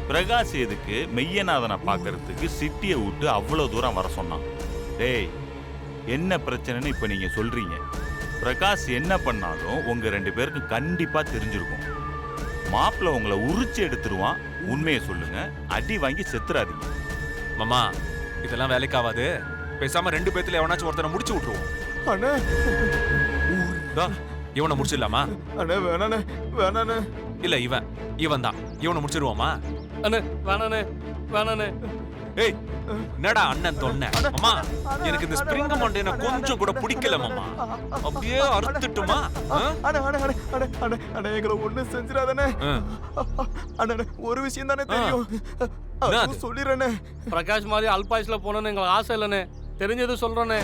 பிரகாஷ் எதுக்கு மெய்யநாதனை பார்க்கறதுக்கு சிட்டியை விட்டு அவ்வளோ தூரம் வர சொன்னான்? டேய், என்ன பிரச்சனைன்னு இப்போ நீங்கள் சொல்கிறீங்க. பிரகாஷ் என்ன பண்ணாலும் உங்கள் 2 பேருக்கும் கண்டிப்பாக தெரிஞ்சிருக்கும். மாப்பிள்ள உங்களை உரிச்சு எடுத்துருவான். உண்மையை சொல்லுங்க, அடி வாங்கி செத்துறாதீங்க. மாமா, இதெல்லாம் வேலைக்காவாது. பேசாம 2 பேத்துல எவனாச்சும் ஒருத்தனை முடிச்சு விட்டுருவோம். அண்ணே இவனை முடிச்சிடலாமா? அண்ணே வேணாண்ணே வேணாண்ணே. இல்ல இவன் தான். இவனை முடிச்சிருவோமா? அண்ணே வேணாண்ணே வேணாண்ணே. ஏய், என்னடா அண்ணன் தொன்ன? மாமா, எனக்கு இந்த ஸ்பிரிங் மண்டேன கொஞ்சம் கூட பிடிக்கல மாமா. அப்படியே அறுத்துட்டுமா? அண்ணே அண்ணே அண்ணே அண்ணே அண்ணே அண்ணே எங்களை ஒண்ணும் செஞ்சிடாதண்ணே. அண்ணே ஒரு விஷயம் தானே தெரியும், அதுவும் சொல்லிடுறேண்ணே. பிரகாஷ் மாதிரி அல்பாயுஸ்ல போகணும்னு எங்களுக்கு ஆசை இல்லைண்ணே. தெரிஞ்சது சொல்றேண்ணே.